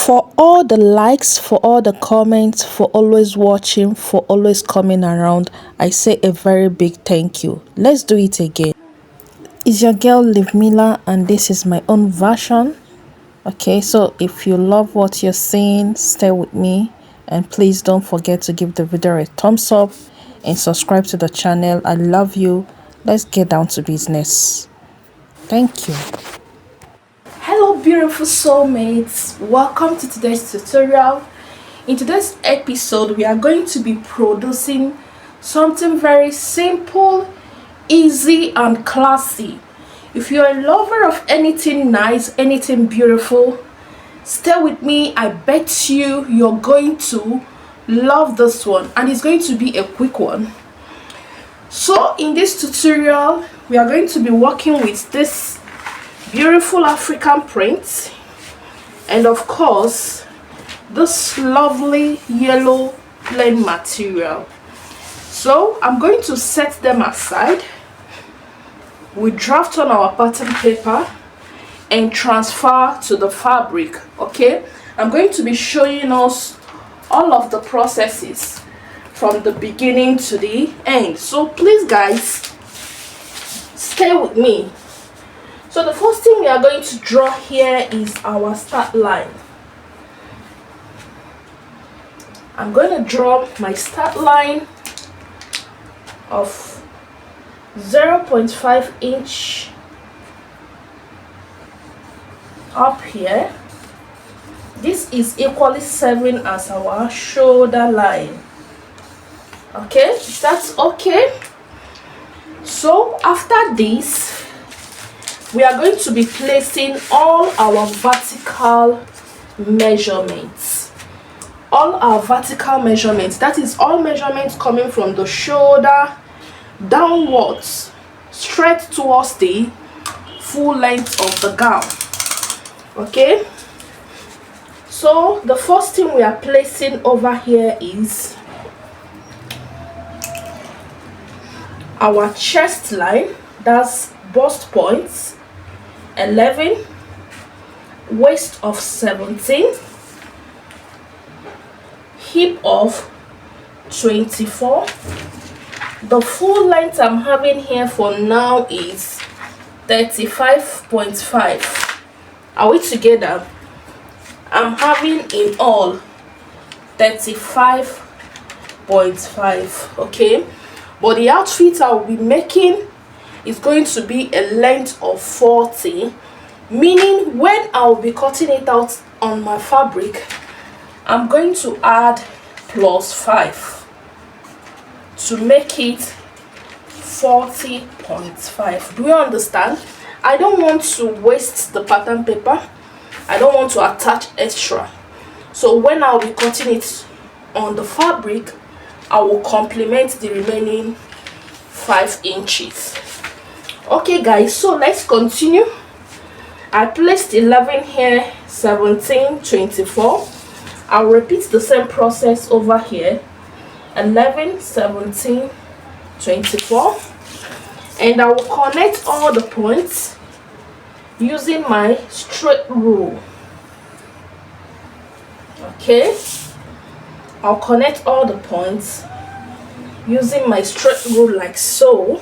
For all the likes, for all the comments, for always watching, for always coming around, I say a very big thank you. Let's do it again. It's your girl Liv Mila, and this is my own version. Okay, so if you love what you're seeing, stay with me, and please don't forget to give the video a thumbs up and subscribe to the channel. I love you. Let's get down to business. Thank you. Hello beautiful soulmates, welcome to today's tutorial. In today's episode we are going to be producing something very simple, easy and classy. If you're a lover of anything nice, anything beautiful, stay with me. I bet you're going to love this one, and it's going to be a quick one. So in this tutorial we are going to be working with this beautiful African print, and of course this lovely yellow plain material. So I'm going to set them aside. We draft on our pattern paper and transfer to the fabric. Okay, I'm going to be showing us all of the processes from the beginning to the end, so please guys stay with me. So the first thing we are going to draw here is our start line. I'm going to draw my start line of 0.5 inch up here. This is equally serving as our shoulder line. Okay, that's okay. So after this, we are going to be placing all our vertical measurements. All our vertical measurements, that is all measurements coming from the shoulder downwards, straight towards the full length of the gown. Okay, so the first thing we are placing over here is our chest line, that's bust points 11, waist of 17, hip of 24. The full length I'm having here for now is 35.5. Are we together? I'm having in all 35.5. okay, but the outfit I'll be making is going to be a length of 40, meaning when I'll be cutting it out on my fabric, I'm going to add +5 to make it 40.5. Do you understand? I don't want to waste the pattern paper. I don't want to attach extra. So when I'll be cutting it on the fabric, I will complement the remaining 5 inches. Okay guys, so let's continue. I placed 11 here, 17, 24. I'll repeat the same process over here. 11, 17, 24, and I will connect all the points using my straight rule. Okay, I'll connect all the points using my straight rule like so.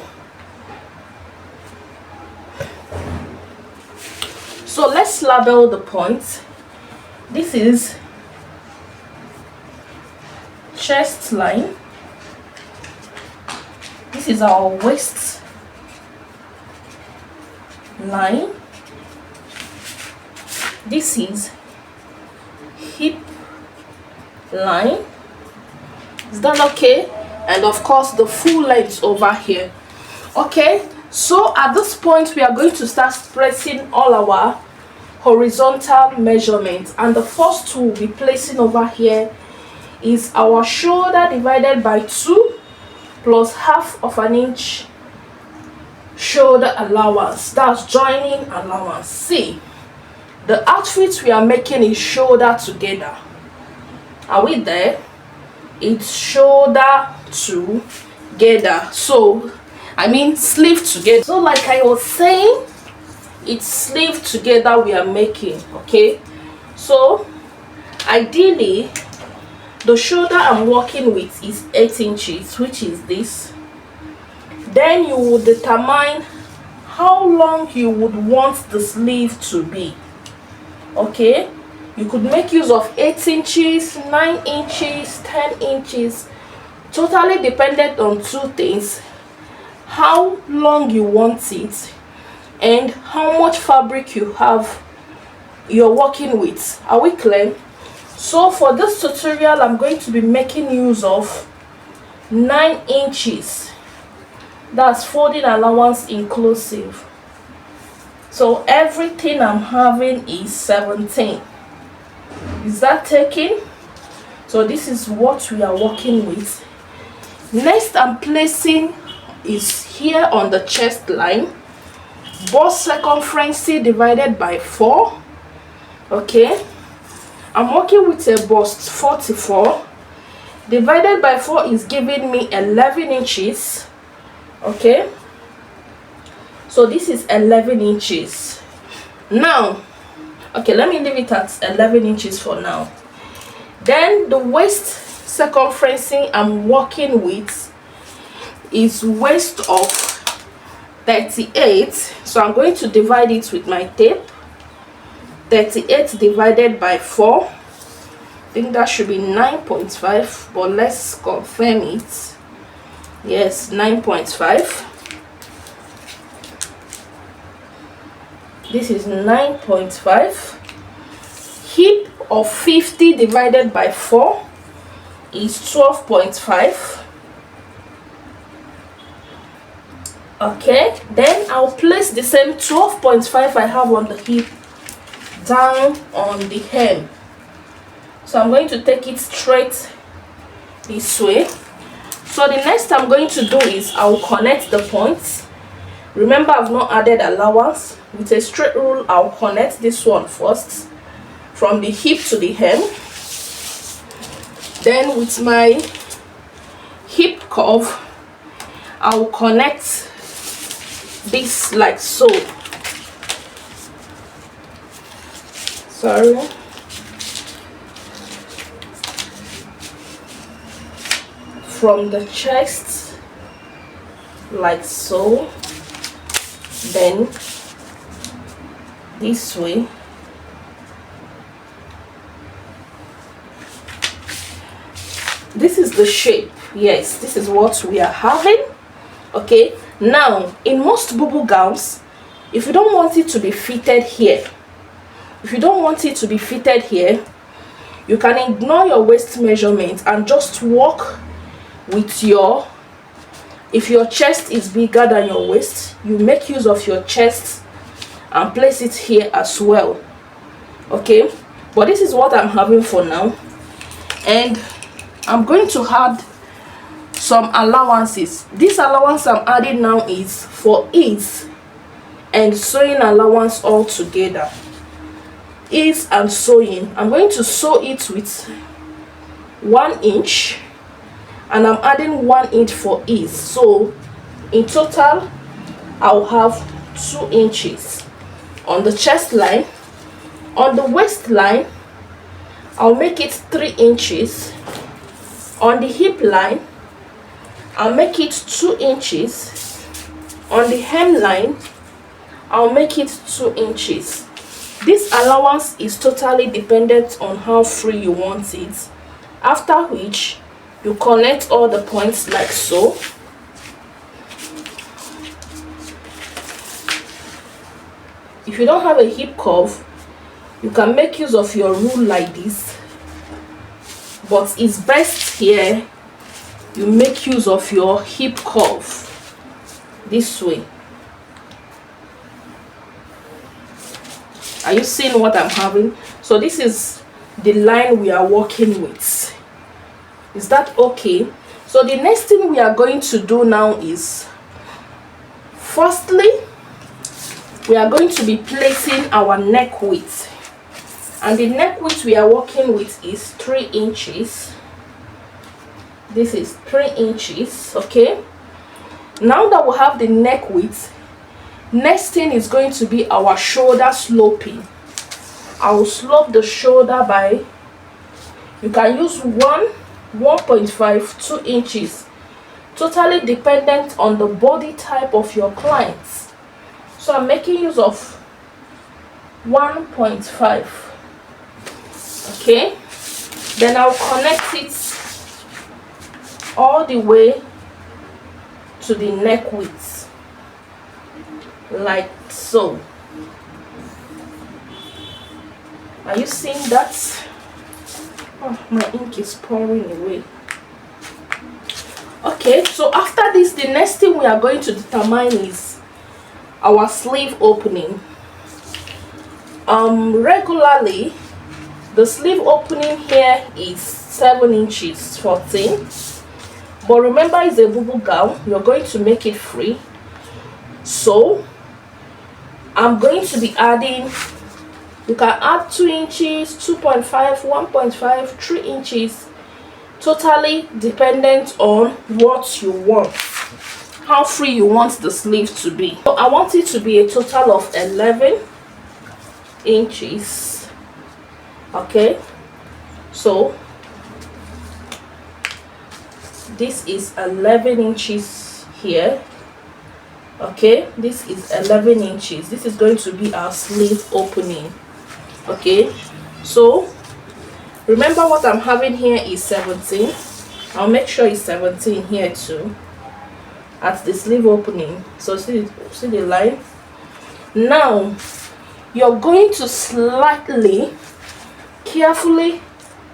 So let's label the points. This is chest line. This is our waist line. This is hip line. Is that okay? And of course the full length over here. Okay, so at this point we are going to start pressing all our horizontal measurements, and the first two we'll be placing over here is our shoulder divided by 2 plus ½ of an inch shoulder allowance, that's joining allowance. See, the outfit we are making is shoulder together. Are we there? It's shoulder together, so I mean sleeve together. So like I was saying, it's sleeve together we are making. Okay, so Ideally, the shoulder I'm working with is 8 inches, which is this. Then you will determine how long you would want the sleeve to be. Okay, you could make use of 8 inches, 9 inches, 10 inches, totally dependent on two things: how long you want it and how much fabric you're working with. Are we clear? So for this tutorial, I'm going to be making use of 9 inches. That's folding allowance inclusive. So everything I'm having is 17. Is that taken? So this is what we are working with. Next, I'm placing is here on the chest line, bust circumference divided by 4. Okay, I'm working with a bust 44. Divided by 4 is giving me 11 inches. Okay, so this is 11 inches. Now, okay, let me leave it at 11 inches for now. Then the waist circumference I'm working with is waist of 38. So I'm going to divide it with my tape. 38 divided by 4, I think that should be 9.5, but let's confirm it. Yes, 9.5. This is 9.5. Hip of 50 divided by 4 is 12.5. Okay, then I'll place the same 12.5 I have on the hip down on the hem. So I'm going to take it straight this way. So the next I'm going to do is I'll connect the points. Remember, I've not added allowance. With a straight rule, I'll connect this one first from the hip to the hem. Then with my hip curve, I'll connect this like so. Sorry. From the chest like so, then this way. This is the shape. Yes, this is what we are having. Okay, now in most Bubu gowns, if you don't want it to be fitted here, you can ignore your waist measurement and just work with your, if your chest is bigger than your waist, you make use of your chest and place it here as well. Okay, but this is what I'm having for now, and I'm going to add some allowances. This allowance I'm adding now is for ease and sewing allowance all together. Ease and sewing, I'm going to sew it with 1 inch, and I'm adding 1 inch for ease. So in total I'll have 2 inches on the chest line. On the waistline, I'll make it 3 inches. On the hip line, I'll make it 2 inches. On the hemline, I'll make it 2 inches. This allowance is totally dependent on how free you want it, after which you connect all the points like so. If you don't have a hip curve, you can make use of your rule like this, but it's best here you make use of your hip curve this way. Are you seeing what I'm having? So this is the line we are working with. Is that okay? So the next thing we are going to do now is, firstly, we are going to be placing our neck width, and the neck width we are working with is 3 inches. This is 3 inches. Okay, now that we have the neck width, next thing is going to be our shoulder sloping. I will slope the shoulder by You can use 1.5, 2 inches, totally dependent on the body type of your clients. So I'm making use of 1.5. Okay, then I'll connect it all the way to the neck width, like so. Are you seeing that? Oh, my ink is pouring away. Okay, so after this, the next thing we are going to determine is our sleeve opening. Regularly the sleeve opening here is 7 inches 14, but remember it's a Bubu gown, you're going to make it free, so I'm going to be adding, you can add 2 inches, 2.5, 1.5, 3 inches, totally dependent on what you want, how free you want the sleeve to be. So I want it to be a total of 11 inches. Okay, so this is 11 inches here. Okay, this is 11 inches. This is going to be our sleeve opening. Okay, so remember what I'm having here is 17. I'll make sure it's 17 here too at the sleeve opening. So see the line. Now you're going to slightly carefully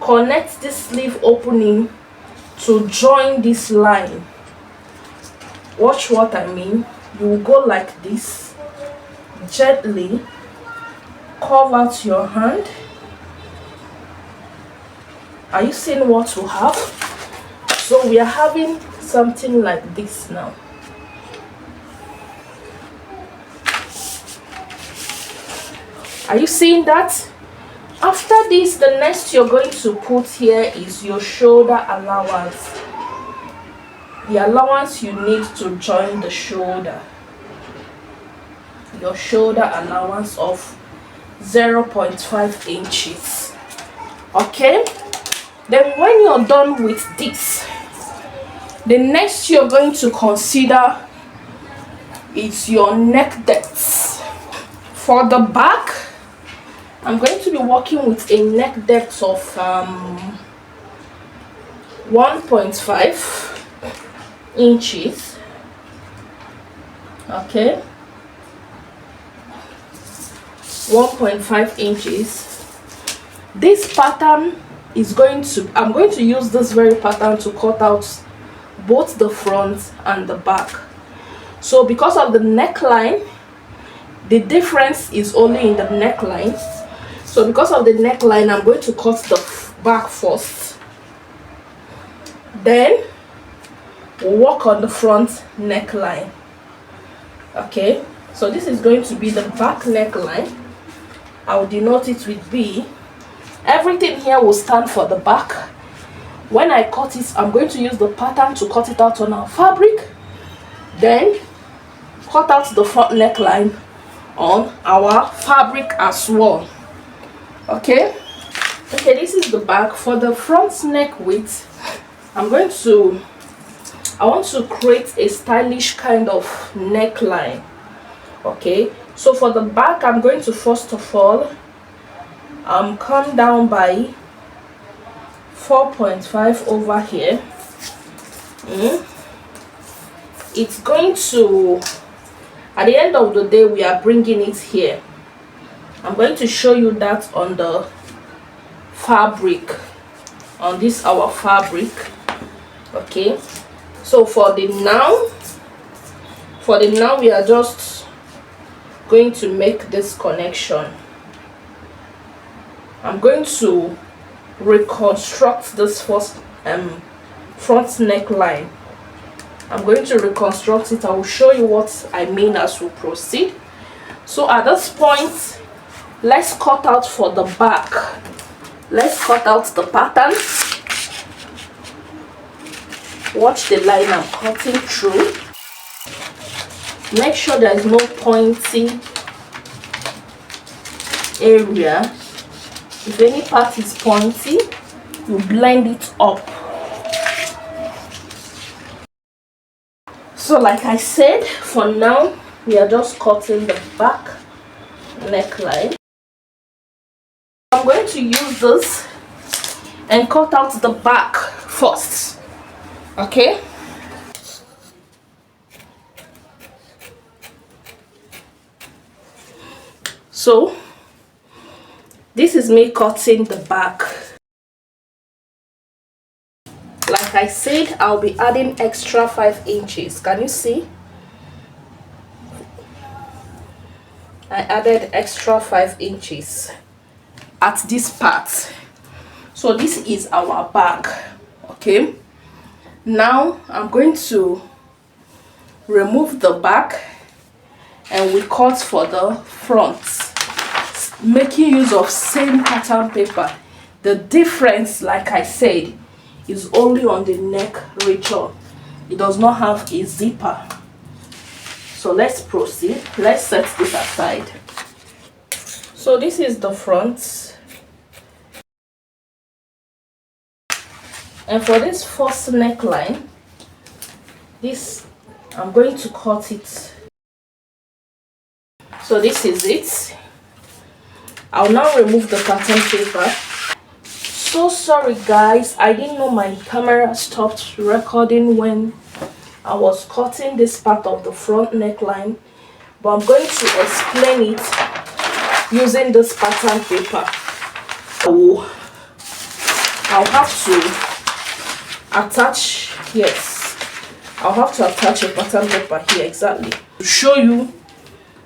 connect this sleeve opening to join this line. Watch what I mean. You will go like this, gently curve out your hand. Are you seeing what we have? So we are having something like this now. Are you seeing that? After this, the next you're going to put here is your shoulder allowance. The allowance you need to join the shoulder. Your shoulder allowance of 0.5 inches. Okay? Then when you're done with this, the next you're going to consider is your neck depth. For the back, I'm going to be working with a neck depth of 1.5 inches. Okay, 1.5 inches. This pattern is going to, I'm going to use this very pattern to cut out both the front and the back. So because of the neckline, the difference is only in the neckline. So because of the neckline, I'm going to cut the back first, then we'll work on the front neckline. Okay, so this is going to be the back neckline. I'll denote it with B. Everything here will stand for the back. When I cut it, I'm going to use the pattern to cut it out on our fabric, then cut out the front neckline on our fabric as well. Okay, this is the back. For the front neck width, I want to create a stylish kind of neckline. Okay, so for the back, I'm going to first of all come down by 4.5 over here. It's going to, at the end of the day, we are bringing it here. I'm going to show you that on the fabric, on this our fabric. Okay, so for the now we are just going to make this connection. I'm going to reconstruct this first front neckline. I'm going to reconstruct it. I will show you what I mean as we proceed. So at this point, let's cut out for the back. Let's cut out the pattern. Watch the line I'm cutting through. Make sure there is no pointy area. If any part is pointy, you blend it up. So like I said, for now we are just cutting the back neckline. I'm going to use this and cut out the back first, okay? So this is me cutting the back. Like I said, I'll be adding extra 5 inches. Can you see? I added extra 5 inches at this part. So this is our back, okay? Now I'm going to remove the back and we cut for the front, making use of same pattern paper. The difference, like I said, is only on the neck region. It does not have a zipper. So let's proceed. Let's set this aside. So this is the front, and for this first neckline, this I'm going to cut it. So this is it. I'll now remove the pattern paper. So sorry guys, I didn't know my camera stopped recording when I was cutting this part of the front neckline, but I'm going to explain it using this pattern paper. So I'll have to attach, yes, I'll have to attach a pattern paper here exactly to show you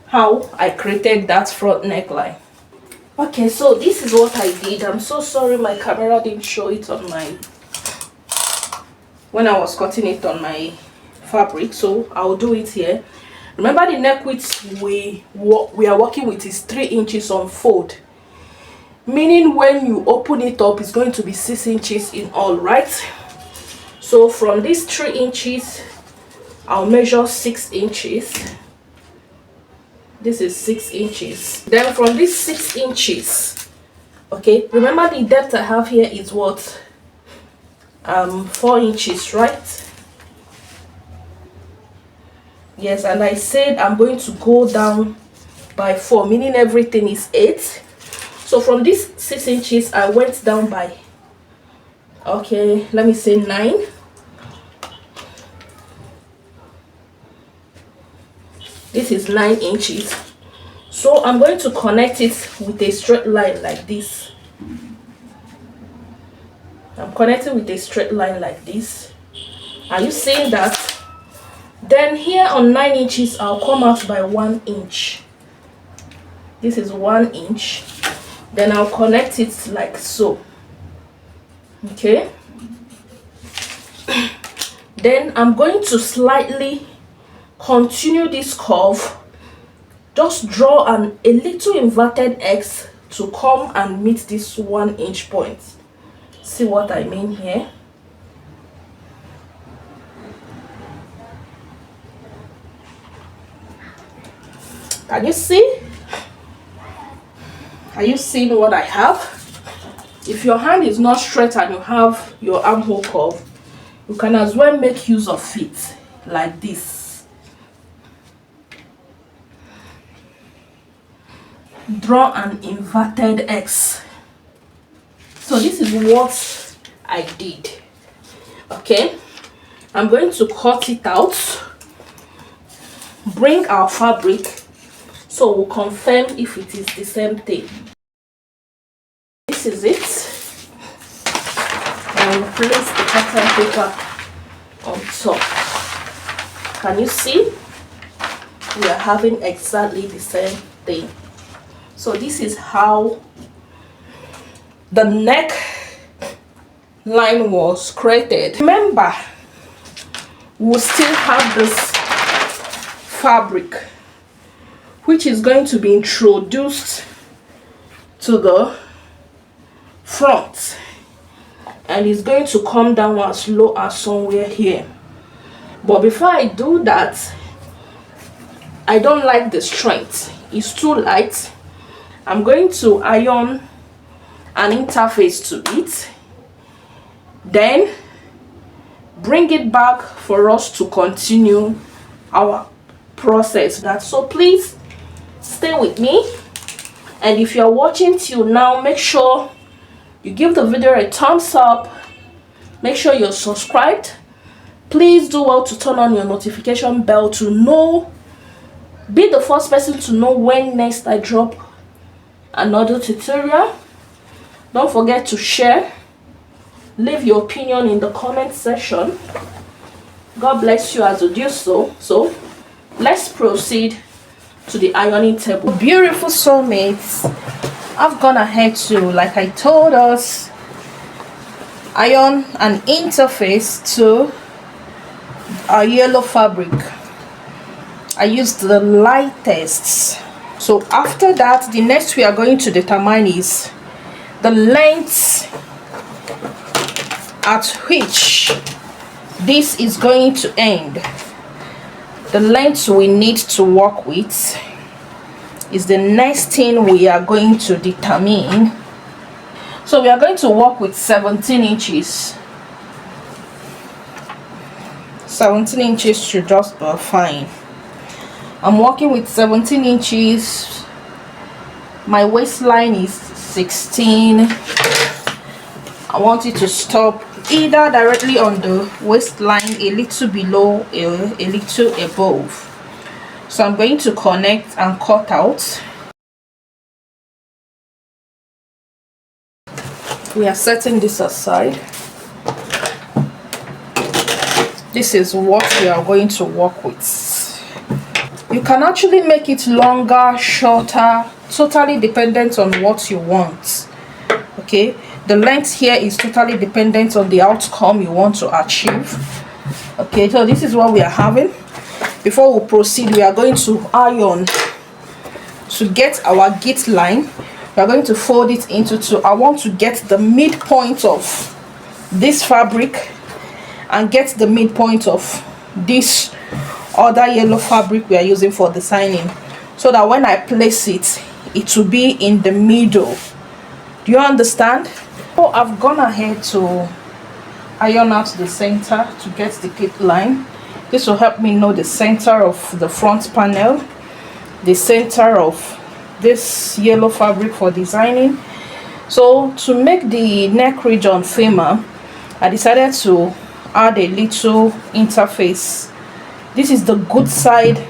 how I created that front neckline. Okay, so this is what I did. I'm so sorry my camera didn't show it on my, when I was cutting it on my fabric, so I'll do it here. Remember, the neck width we are working with is 3 inches on fold, meaning when you open it up it's going to be 6 inches in all, right? So from these 3 inches I'll measure 6 inches. This is 6 inches. Then from these 6 inches, okay, remember the depth I have here is what, 4 inches, right? Yes, and I said I'm going to go down by 4, meaning everything is 8. So from these 6 inches I went down by, okay, let me say 9. This is 9 inches. So I'm going to connect it with a straight line like this. I'm connecting with a straight line like this. Are you seeing that? Then here on 9 inches I'll come out by 1 inch. This is 1 inch. Then I'll connect it like so. Okay. Then I'm going to slightly continue this curve. Just draw a little inverted X to come and meet this 1 inch point. See what I mean here? Can you see? Are you seeing what I have? If your hand is not straight and you have your armhole curve, you can as well make use of it like this. Draw an inverted X. So this is what I did. Okay, I'm going to cut it out, bring our fabric, so we'll confirm if it is the same thing. This is it, and place the pattern paper on top. Can you see? We are having exactly the same thing. So this is how the neck line was created. Remember, we'll still have this fabric which is going to be introduced to the front, and it's going to come down as low as somewhere here. But before I do that, I don't like the strength, it's too light. I'm going to iron an interface to it, then bring it back for us to continue our process. So please stay with me, and if you're watching till now, make sure you give the video a thumbs up, make sure you're subscribed. Please do well to turn on your notification bell to know, be the first person to know when next I drop another tutorial. Don't forget to share, leave your opinion in the comment section. God bless you as you do so. So let's proceed to the ironing table. Beautiful soulmates, I've gone ahead to, like I told us, iron an interface to our yellow fabric. I used the lightest. So after that, the next we are going to determine is the length at which this is going to end. The length we need to work with is the next thing we are going to determine. So we are going to work with 17 inches. 17 inches should just be fine. I'm working with 17 inches. My waistline is 16. I want it to stop either directly on the waistline, a little below, a little above. So I'm going to connect and cut out. We are setting this aside. This is what we are going to work with. You can actually make it longer, shorter, totally dependent on what you want. Okay, the length here is totally dependent on the outcome you want to achieve. Okay, so this is what we are having. Before we proceed, we are going to iron. To get our git line, we are going to fold it into two. I want to get the midpoint of this fabric and get the midpoint of this other yellow fabric we are using for designing, so that when I place it, it will be in the middle. Do you understand? So I've gone ahead to iron out the center to get the git line. This will help me know the center of the front panel, the center of this yellow fabric for designing. So to make the neck region firmer, I decided to add a little interface. This is the good side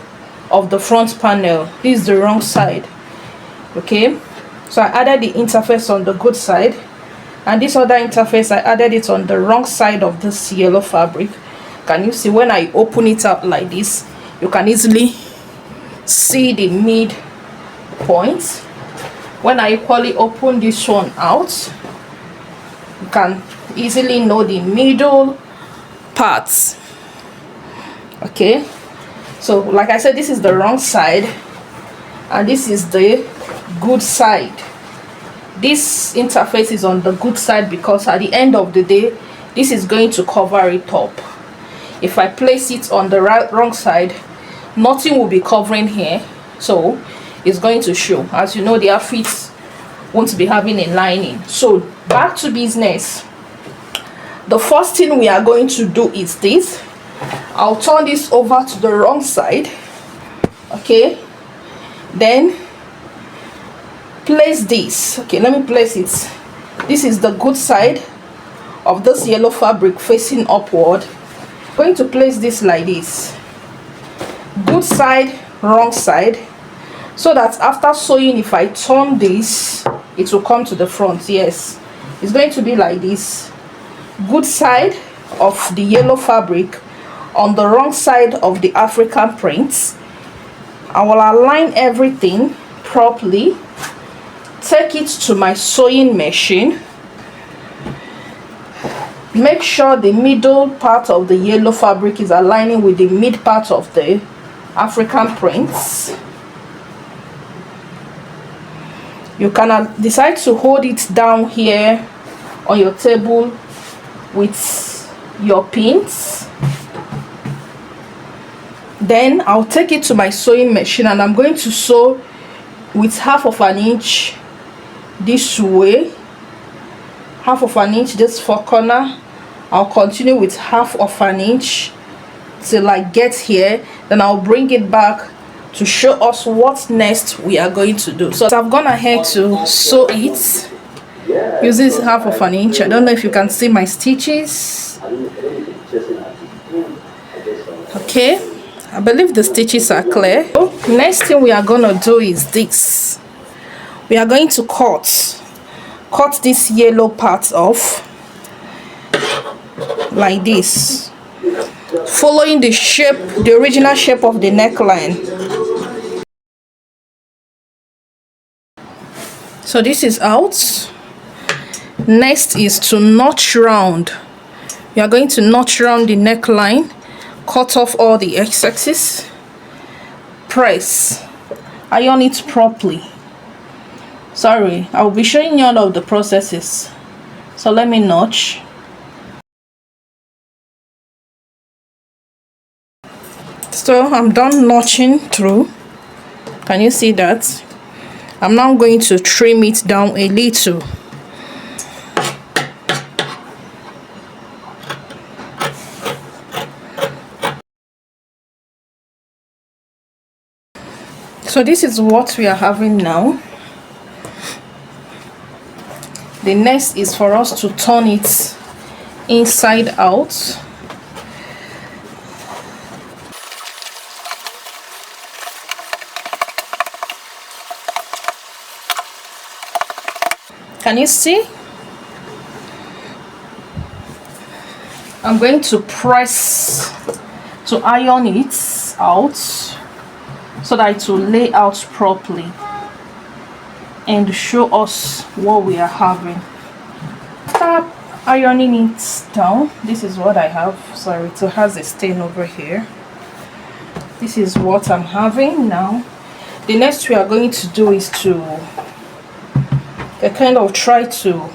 of the front panel, this is the wrong side. Okay, so I added the interface on the good side, and this other interface I added it on the wrong side of this yellow fabric. Can you see? When I open it up like this, you can easily see the mid point. When I equally open this one out, you can easily know the middle parts. Okay, so like I said, this is the wrong side and this is the good side. This interface is on the good side because at the end of the day, this is going to cover it up. If I place it on the wrong side, nothing will be covering here, so it's going to show. As you know, the outfits won't be having a lining. So back to business. The first thing we are going to do is this. I'll turn this over to the wrong side. Okay, then place this. Okay, let me place it. This is the good side of this yellow fabric facing upward. I'm going to place this like this. Good side, wrong side, so that after sewing, if I turn this, it will come to the front. Yes, it's going to be like this. Good side of the yellow fabric on the wrong side of the African prints. I will align everything properly, take it to my sewing machine, make sure the middle part of the yellow fabric is aligning with the mid part of the African prints. You can decide to hold it down here on your table with your pins. Then I'll take it to my sewing machine and I'm going to sew with half of an inch this way, half of an inch this four corner, I'll continue with half of an inch till I get here, then I'll bring it back to show us what next we are going to do. So I've gone ahead to sew it using half of an inch. I don't know if you can see my stitches. Okay, I believe the stitches are clear. So next thing we are gonna do is this. We are going to cut this yellow part off like this, following the shape, the original shape of the neckline. So this is out. Next is to notch round. You are going to notch round the neckline, cut off all the excesses, press, iron it properly. Sorry, I'll be showing you all of the processes. So let me notch. So I'm done notching through. Can you see that? I'm now going to trim it down a little. So this is what we are having now. The next is for us to turn it inside out. Can you see? I'm going to press to iron it out so that it will lay out properly and show us what we are having. After ironing it down, this is what I have. Sorry, it has a stain over here. This is what I'm having now. The next we are going to do is to kind of try to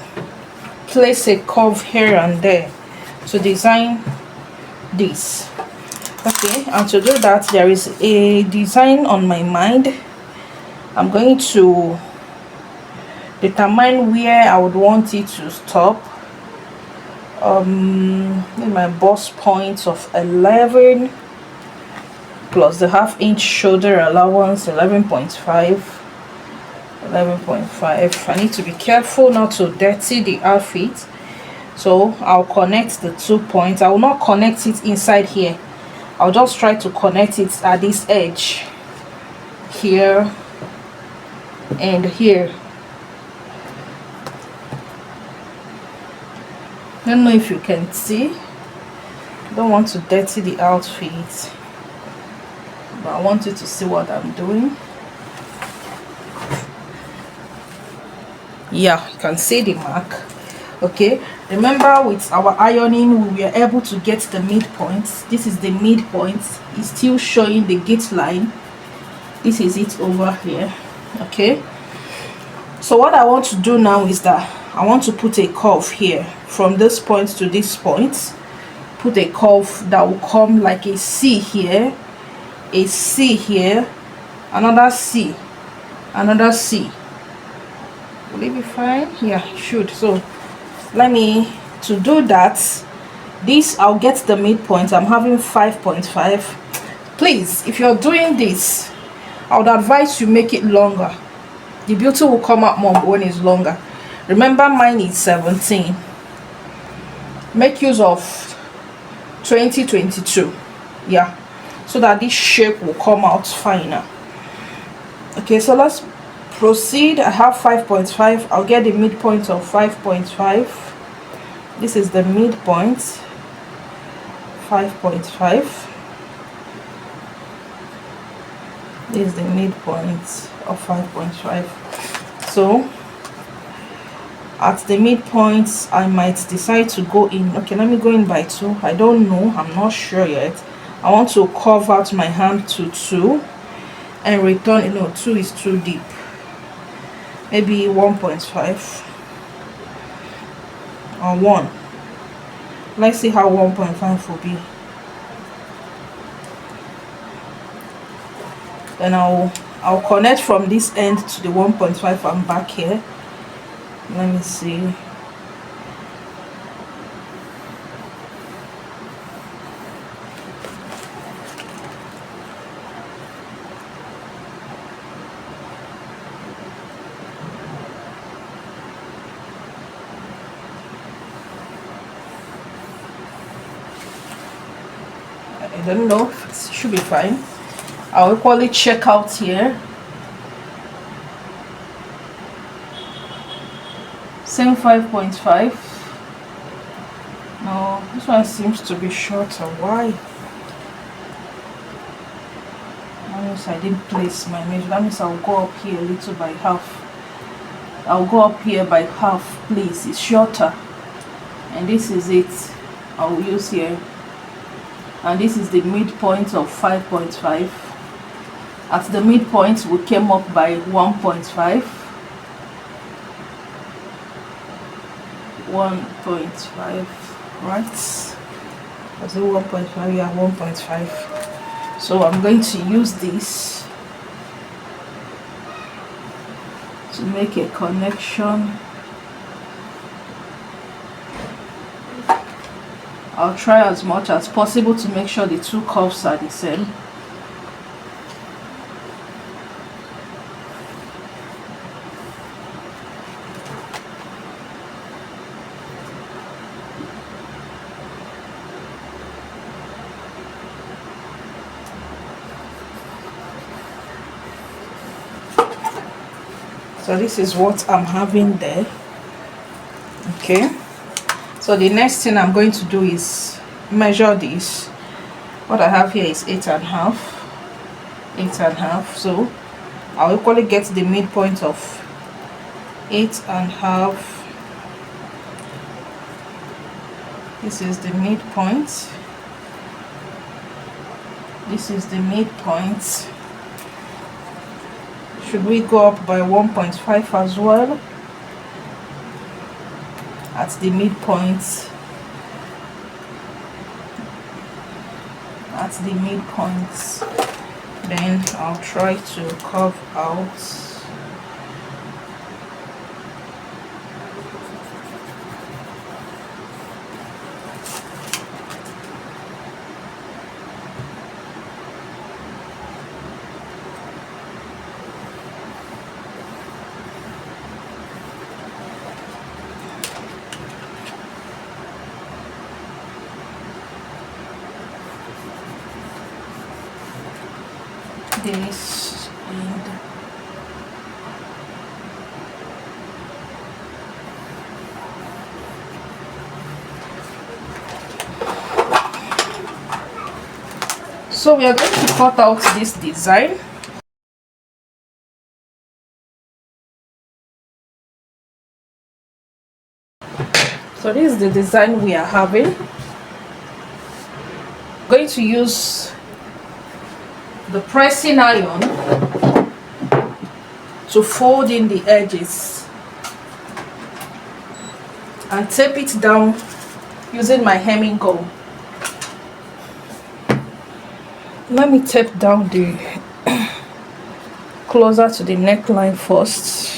place a curve here and there to design this. Okay, and to do that, there is a design on my mind. I'm going to determine where I would want it to stop. In my bust point of 11 plus the half-inch shoulder allowance, 11.5. 11.5. I need to be careful not to dirty the outfit, so I'll connect the 2 points. I will not connect it inside here. I'll just try to connect it at this edge here and here. I don't know if you can see. I don't want to dirty the outfit, but I want you to see what I'm doing. Yeah, you can see the mark. Okay, remember with our ironing we were able to get the midpoint. This is the midpoint. It's still showing the gate line. This is it over here. Okay, so what I want to do now is that I want to put a curve here from this point to this point. Put a curve that will come like a C here, a C here, another C, another C. Will it be fine? Yeah, it should. So let me, to do that, this I'll get the midpoint. I'm having 5.5. Please, if you're doing this, I would advise you make it longer. The beauty will come out more when it's longer. Remember, mine is 17. Make use of 2022. Yeah, so that this shape will come out finer. Okay, so let's proceed. I have 5.5. I'll get the midpoint of 5.5. This is the midpoint, 5.5. This is the midpoint of 5.5. So at the midpoint I might decide to go in. Okay, let me go in by 2. I don't know, I'm not sure yet. I want to curve out my hand to 2 and return. You know, 2 is too deep. Maybe 1.5 or 1. Let's see how 1.5 will be. Then I'll connect from this end to the 1.5 and back here. Let me see. I don't know if it should be fine. I'll equally check out here. Same 5.5. No, this one seems to be shorter. Why? That means I didn't place my measure. That means I'll go up here a little by half. I'll go up here by half, please. It's shorter. And this is it. I'll use here. And this is the midpoint of 5.5. At the midpoint, we came up by 1.5. 1.5, right? Was it 1.5? Yeah, 1.5. So I'm going to use this to make a connection. I'll try as much as possible to make sure the two curves are the same. So this is what I'm having there. Okay, so the next thing I'm going to do is measure this. What I have here is 8.5. 8.5. So I'll equally get the midpoint of 8.5. This is the midpoint. This is the midpoint. Should we go up by 1.5 as well at the midpoint? At the midpoint, then I'll try to curve out. This and so we are going to cut out this design. So this is the design we are having. I'm going to use the pressing iron to fold in the edges and tape it down using my hemming gum. Let me tape down the closer to the neckline first.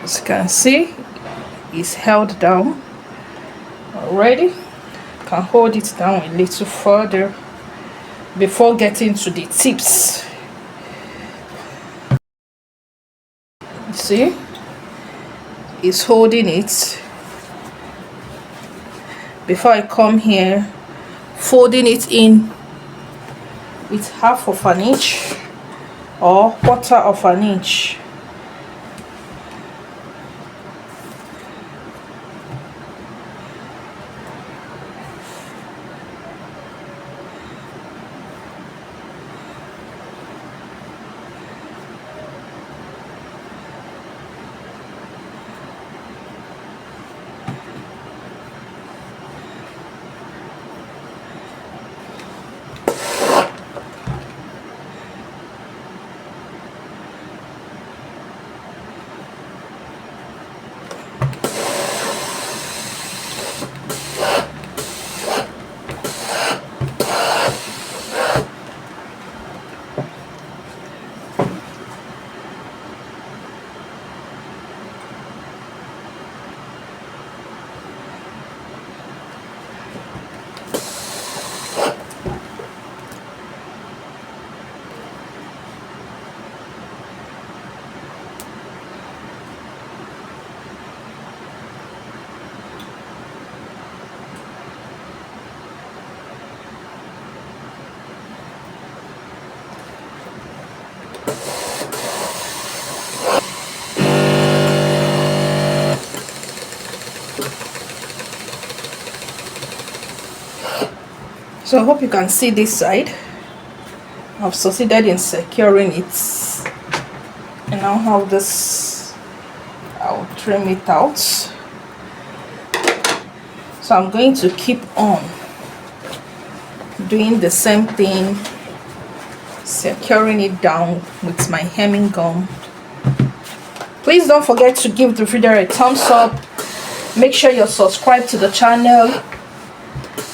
As you can see, it's held down already. Can hold it down a little further before getting to the tips. You see, it's holding it. Before I come here, folding it in with half of an inch or quarter of an inch. So I hope you can see this side. I've succeeded in securing it, and now have this. I'll trim it out. So I'm going to keep on doing the same thing, securing it down with my hemming gum. Please don't forget to give the video a thumbs up. Make sure you're subscribed to the channel.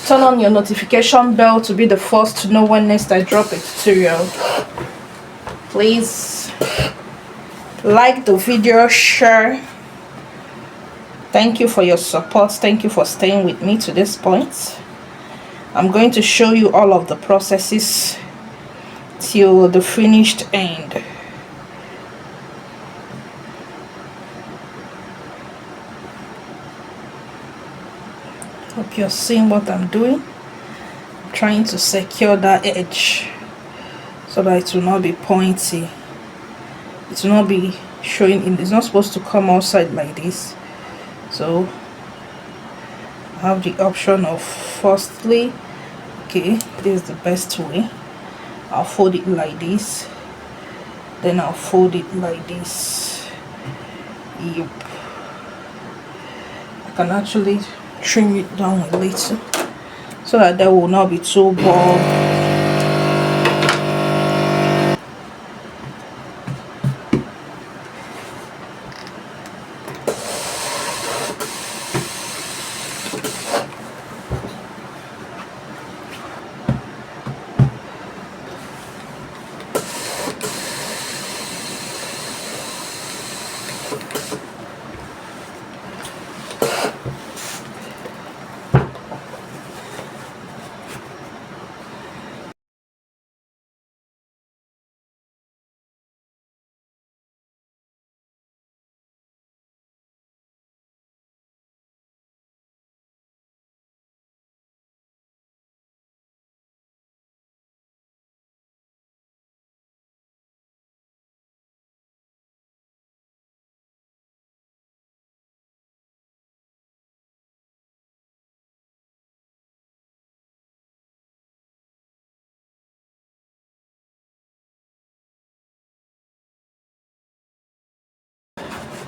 Turn on your notification bell to be the first to know when next I drop a tutorial. Please like the video, share. Thank you for your support. Thank you for staying with me to this point. I'm going to show you all of the processes till the finished end. Hope you're seeing what I'm doing. I'm trying to secure that edge so that it will not be pointy. It will not be showing in. It's not supposed to come outside like this. So I have the option of, firstly, okay, this is the best way. I'll fold it like this, then I'll fold it like this. Yep. I can actually trim it down a little so that there will not be too bald.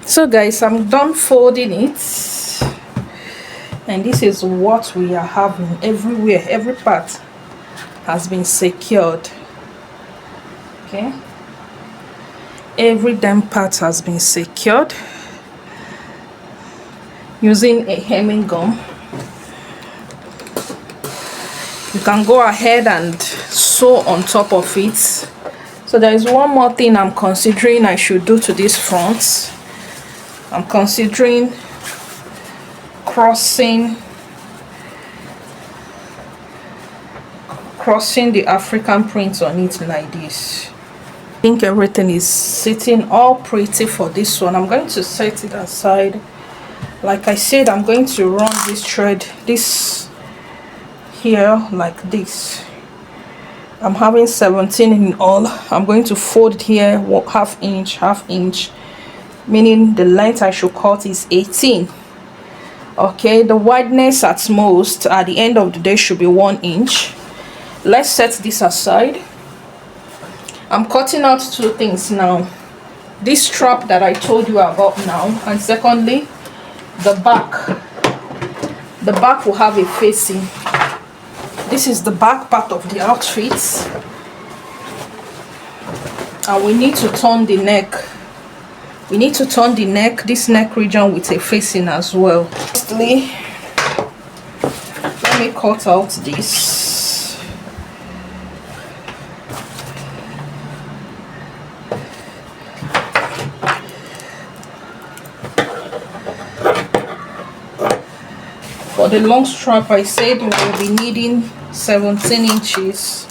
So guys, I'm done folding it, and this is what we are having everywhere. Every part has been secured. Okay, every damn part has been secured using a hemming gum. You can go ahead and sew on top of it. So there is one more thing I'm considering I should do to this front. I'm considering crossing the African print on it like this. I think everything is sitting all pretty for this one. I'm going to set it aside. Like I said, I'm going to run this thread this here like this. I'm having 17 in all. I'm going to fold it here half inch, meaning the length I should cut is 18. Okay, the wideness at most at the end of the day should be 1 inch. Let's set this aside. I'm cutting out two things now: this strap that I told you about now, and secondly the back will have a facing. This is the back part of the outfit, and we need to turn the neck. We need to turn the neck, this neck region, with a facing as well. Firstly, let me cut out this. For the long strap, I said we will be needing 17 inches.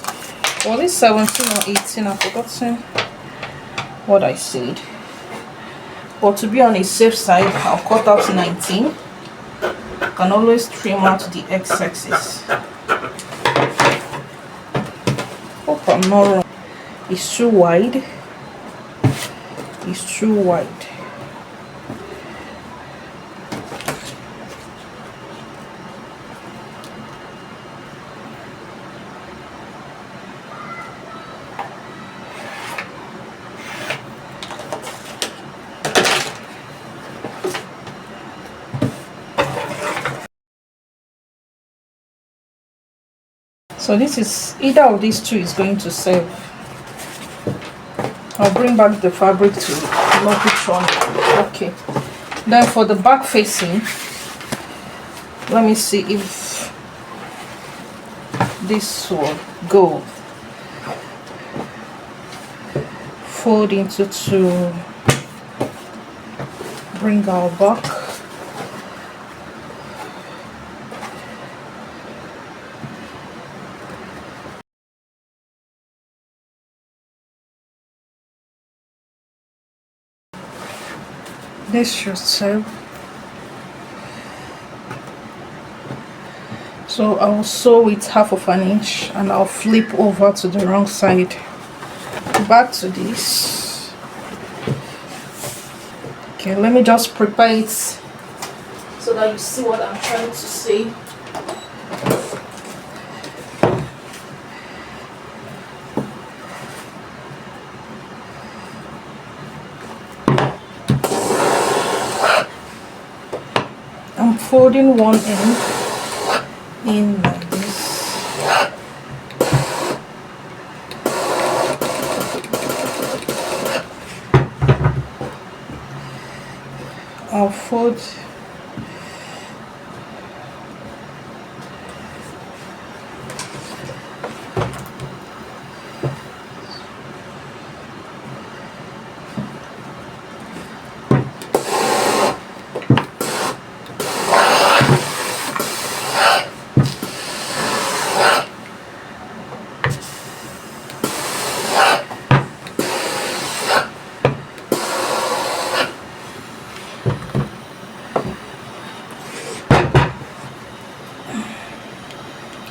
Was it 17 or 18? I've forgotten what I said. But to be on a safe side, I'll cut out 19. You can always trim out the excesses. Hope I'm not wrong. It's too wide. It's too wide. So this is either of these two is going to serve. I'll bring back the fabric to lock it on. Okay. Then for the back facing, let me see if this will go. Fold into two, bring our back. This should serve. So I'll sew it 1/2 inch and I'll flip over to the wrong side. Back to this. Okay, let me just prepare it so that you see what I'm trying to say. I'm folding one end in like this.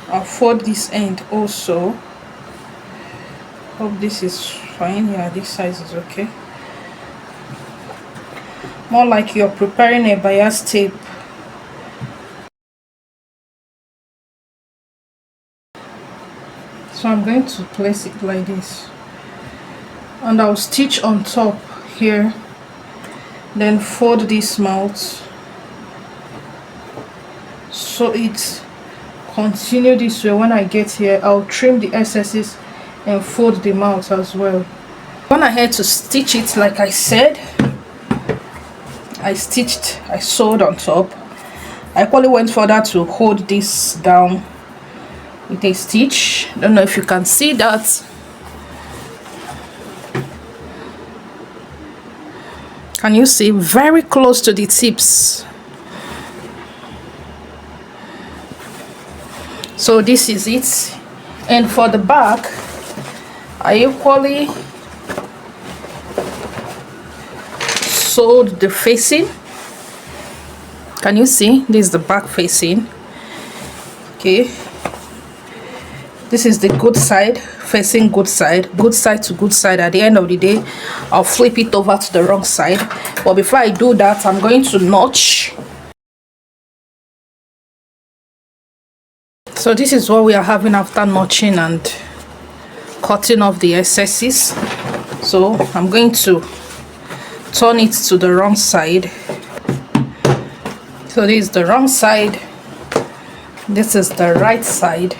I'll fold this end also. Hope this is fine. Yeah, this size is okay. More like you're preparing a bias tape. So I'm going to place it like this, and I'll stitch on top here, then fold this mouth, so it continue this way. When I get here, I'll trim the excesses and fold the mouth as well. When I had to stitch it, like I said, I sewed on top. I probably went further to hold this down with a stitch. Don't know if you can see that. Can you see? Very close to the tips. So this is it. And for the back, I equally sewed the facing. Can you see? This is the back facing. Okay, this is the good side, facing good side to good side. At the end of the day, I'll flip it over to the wrong side, but before I do that, I'm going to notch. So this is what we are having after notching and cutting off the excesses. So I'm going to turn it to the wrong side. So this is the wrong side, this is the right side.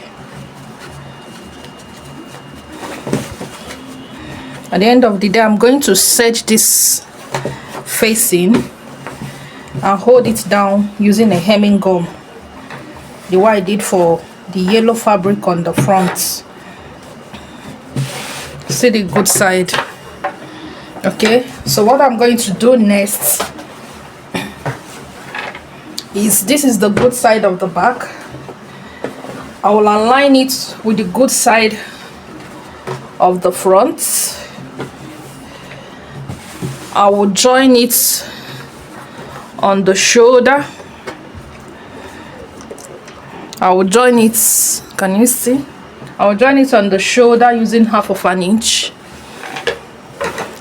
At the end of the day, I'm going to serge this facing and hold it down using a hemming gum, the way I did for the yellow fabric on the front. See the good side. Okay, so what I'm going to do next is, this is the good side of the back. I will align it with the good side of the front. I will join it on the shoulder. I will join it, can you see? I will join it on the shoulder using 1/2 inch.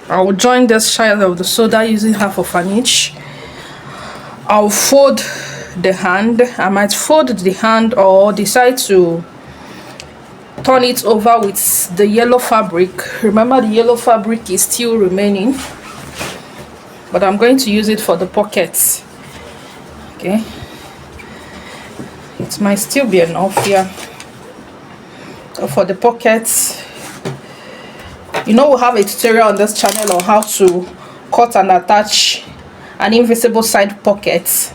I will join this side of the shoulder using 1/2 inch. I'll fold the hand. I might fold the hand or decide to turn it over with the yellow fabric. Remember, the yellow fabric is still remaining, but I'm going to use it for the pockets. Okay, it might still be enough here. for the pockets. You know, we'll have a tutorial on this channel on how to cut and attach an invisible side pocket.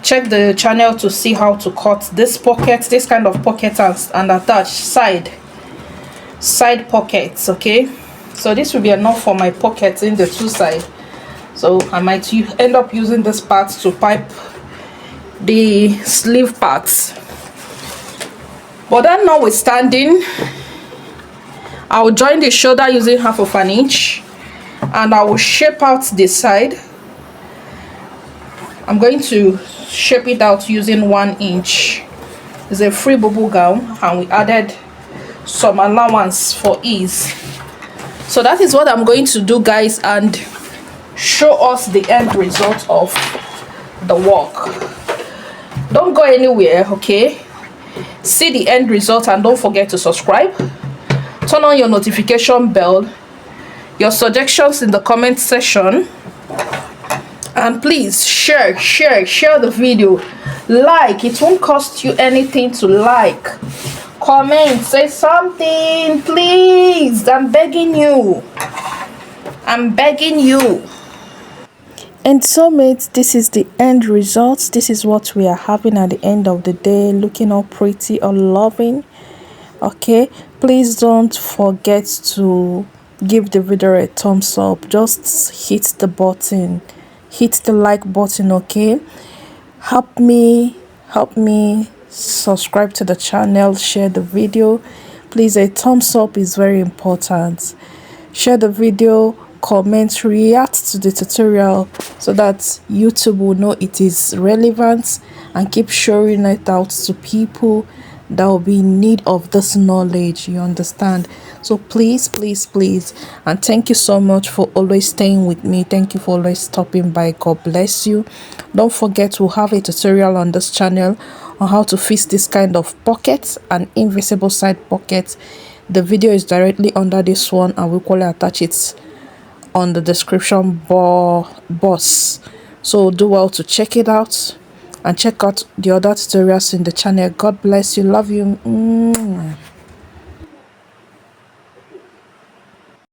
Check the channel to see how to cut this pocket, this kind of pocket, and attach side pockets. Okay, so this will be enough for my pockets in the two sides. So I might end up using this part to pipe the sleeve parts. But that notwithstanding, I'll join the shoulder using 1/2 inch, and I will shape out the side. I'm going to shape it out using 1 inch. It's a free Bubu gown, and we added some allowance for ease. So that is what I'm going to do, guys, and show us the end result of the work. Don't go anywhere, okay? See the end result, and don't forget to subscribe. Turn on your notification bell, your suggestions in the comment section, and please share the video. Like, it won't cost you anything to like. Comment, say something, please. I'm begging you. And so mates, this is the end result. This is what we are having at the end of the day, looking all pretty, all loving. Okay, please don't forget to give the video a thumbs up. Just hit the button, hit the like button. Okay, help me subscribe to the channel, share the video. Please, a thumbs up is very important. Share the video, comment, react to the tutorial so that YouTube will know it is relevant, and keep showing it out to people that will be in need of this knowledge. You understand? So please, and thank you so much for always staying with me. Thank you for always stopping by. God bless you. Don't forget, we'll have a tutorial on this channel on how to fix this kind of pockets and invisible side pockets. The video is directly under this one, and we'll quickly attach it on the description box. So do well to check it out, and check out the other tutorials in the channel. God bless you. Love you.